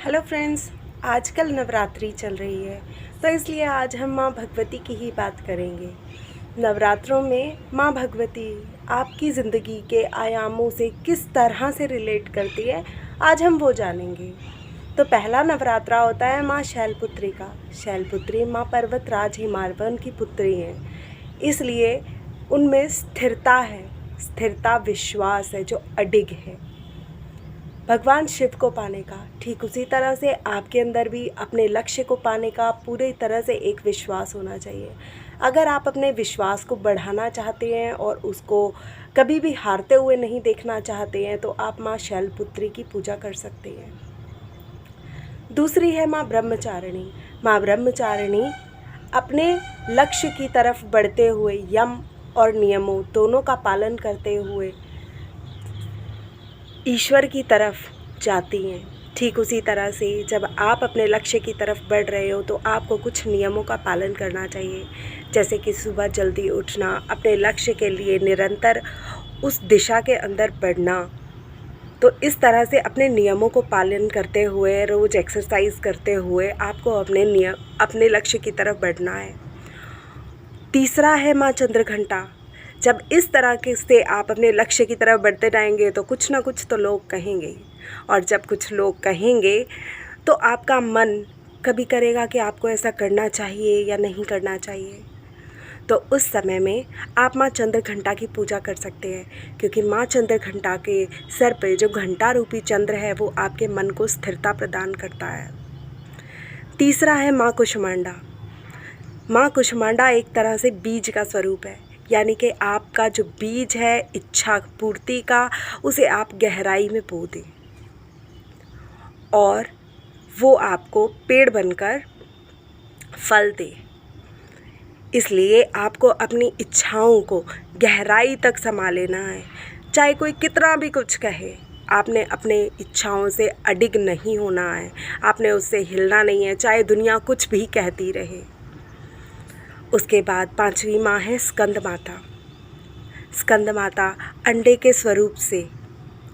Hello friends, आजकल नवरात्रि चल रही है तो इसलिए आज हम माँ भगवती की ही बात करेंगे। नवरात्रों में माँ भगवती आपकी ज़िंदगी के आयामों से किस तरह से रिलेट करती है, आज हम वो जानेंगे। तो पहला नवरात्रा होता है माँ शैलपुत्री का। शैलपुत्री माँ पर्वतराज हिमालवन की पुत्री हैं, इसलिए उनमें स्थिरता है, स्थिरता विश्वास है जो अडिग है भगवान शिव को पाने का। ठीक उसी तरह से आपके अंदर भी अपने लक्ष्य को पाने का पूरी तरह से एक विश्वास होना चाहिए। अगर आप अपने विश्वास को बढ़ाना चाहते हैं और उसको कभी भी हारते हुए नहीं देखना चाहते हैं तो आप माँ शैलपुत्री की पूजा कर सकते हैं। दूसरी है माँ ब्रह्मचारिणी। माँ ब्रह्मचारिणी अपने लक्ष्य की तरफ बढ़ते हुए यम और नियमों दोनों का पालन करते हुए ईश्वर की तरफ जाती हैं। ठीक उसी तरह से जब आप अपने लक्ष्य की तरफ बढ़ रहे हो तो आपको कुछ नियमों का पालन करना चाहिए, जैसे कि सुबह जल्दी उठना, अपने लक्ष्य के लिए निरंतर उस दिशा के अंदर बढ़ना। तो इस तरह से अपने नियमों को पालन करते हुए, रोज़ एक्सरसाइज करते हुए आपको अपने लक्ष्य की तरफ बढ़ना है। तीसरा है माँ चंद्रघंटा। जब इस तरह के से आप अपने लक्ष्य की तरफ बढ़ते जाएंगे तो कुछ ना कुछ तो लोग कहेंगे, और जब कुछ लोग कहेंगे तो आपका मन कभी करेगा कि आपको ऐसा करना चाहिए या नहीं करना चाहिए। तो उस समय में आप माँ चंद्रघंटा की पूजा कर सकते हैं, क्योंकि माँ चंद्रघंटा के सर पे जो घंटा रूपी चंद्र है वो आपके मन को स्थिरता प्रदान करता है। तीसरा है माँ कुष्मांडा। माँ कुष्मांडा एक तरह से बीज का स्वरूप है, यानी कि आपका जो बीज है इच्छा पूर्ति का, उसे आप गहराई में बो दें और वो आपको पेड़ बनकर फल दे। इसलिए आपको अपनी इच्छाओं को गहराई तक समा लेना है। चाहे कोई कितना भी कुछ कहे, आपने अपने इच्छाओं से अडिग नहीं होना है, आपने उससे हिलना नहीं है, चाहे दुनिया कुछ भी कहती रहे। उसके बाद पांचवी माँ है स्कंद माता। स्कंद माता अंडे के स्वरूप से,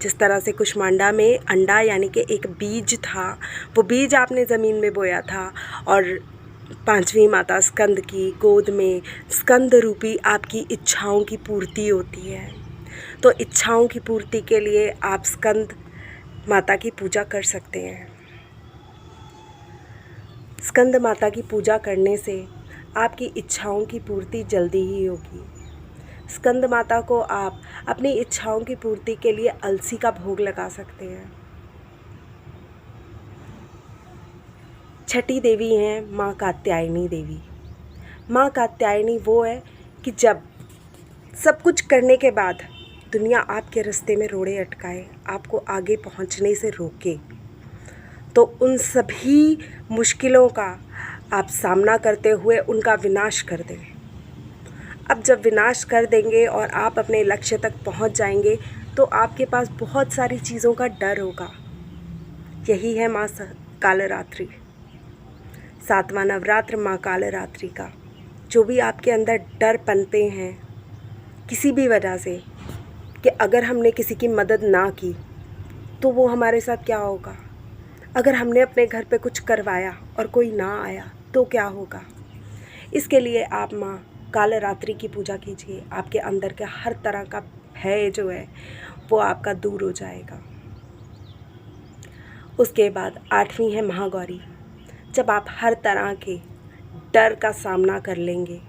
जिस तरह से कुष्मांडा में अंडा यानी कि एक बीज था, वो बीज आपने ज़मीन में बोया था, और पांचवी माता स्कंद की गोद में स्कंद रूपी आपकी इच्छाओं की पूर्ति होती है। तो इच्छाओं की पूर्ति के लिए आप स्कंद माता की पूजा कर सकते हैं। स्कंद माता की पूजा करने से आपकी इच्छाओं की पूर्ति जल्दी ही होगी। स्कंद माता को आप अपनी इच्छाओं की पूर्ति के लिए अलसी का भोग लगा सकते हैं। छठी देवी हैं माँ कात्यायनी देवी। माँ कात्यायनी वो है कि जब सब कुछ करने के बाद दुनिया आपके रास्ते में रोड़े अटकाए, आपको आगे पहुँचने से रोके, तो उन सभी मुश्किलों का आप सामना करते हुए उनका विनाश कर दें। अब जब विनाश कर देंगे और आप अपने लक्ष्य तक पहुंच जाएंगे तो आपके पास बहुत सारी चीज़ों का डर होगा। यही है माँ कालरात्रि, सातवां नवरात्र माँ कालरात्रि का। जो भी आपके अंदर डर पनपे हैं किसी भी वजह से, कि अगर हमने किसी की मदद ना की तो वो हमारे साथ क्या होगा, अगर हमने अपने घर पे कुछ करवाया और कोई ना आया तो क्या होगा, इसके लिए आप माँ कालरात्रि की पूजा कीजिए। आपके अंदर के हर तरह का भय जो है वो आपका दूर हो जाएगा। उसके बाद आठवीं है महागौरी। जब आप हर तरह के डर का सामना कर लेंगे,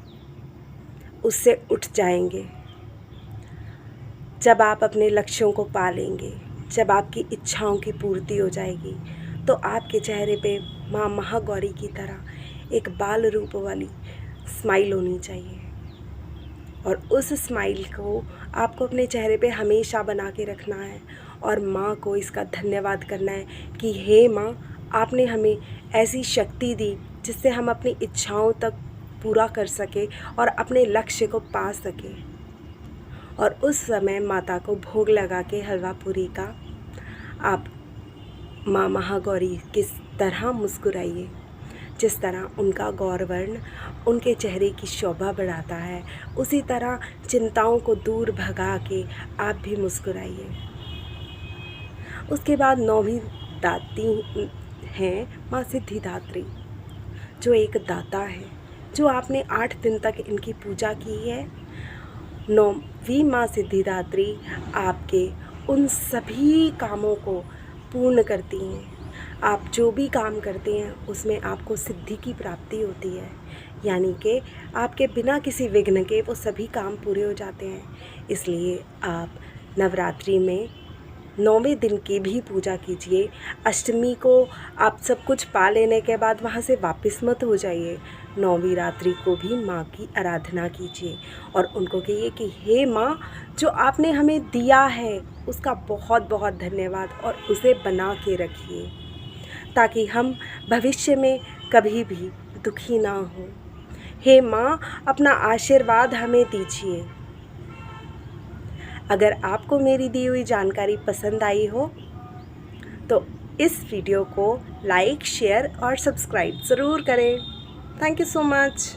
उससे उठ जाएंगे, जब आप अपने लक्ष्यों को पा लेंगे, जब आपकी इच्छाओं की पूर्ति हो जाएगी, तो आपके चेहरे पे माँ महागौरी की तरह एक बाल रूप वाली स्माइल होनी चाहिए, और उस स्माइल को आपको अपने चेहरे पे हमेशा बना के रखना है और माँ को इसका धन्यवाद करना है कि हे माँ, आपने हमें ऐसी शक्ति दी जिससे हम अपनी इच्छाओं तक पूरा कर सके और अपने लक्ष्य को पा सके। और उस समय माता को भोग लगा के हलवा पूरी का आप माँ महागौरी किस तरह मुस्कुराइए, जिस तरह उनका गौरवर्ण उनके चेहरे की शोभा बढ़ाता है, उसी तरह चिंताओं को दूर भगा के आप भी मुस्कुराइए। उसके बाद नौवीं दाती हैं माँ सिद्धिदात्री, जो एक दाता है, जो आपने 8 दिन तक इनकी पूजा की है। 9वीं माँ सिद्धिदात्री आपके उन सभी कामों को पूर्ण करती हैं। आप जो भी काम करते हैं उसमें आपको सिद्धि की प्राप्ति होती है, यानी कि आपके बिना किसी विघ्न के वो सभी काम पूरे हो जाते हैं। इसलिए आप नवरात्रि में 9वें दिन की भी पूजा कीजिए। अष्टमी को आप सब कुछ पा लेने के बाद वहाँ से वापस मत हो जाइए। 9वीं रात्रि को भी माँ की आराधना कीजिए और उनको कहिए कि हे माँ, जो आपने हमें दिया है उसका बहुत बहुत धन्यवाद, और उसे बना के रखिए ताकि हम भविष्य में कभी भी दुखी ना हों। हे माँ, अपना आशीर्वाद हमें दीजिए। अगर आपको मेरी दी हुई जानकारी पसंद आई हो तो इस वीडियो को लाइक, शेयर और सब्सक्राइब ज़रूर करें। Thank you so much.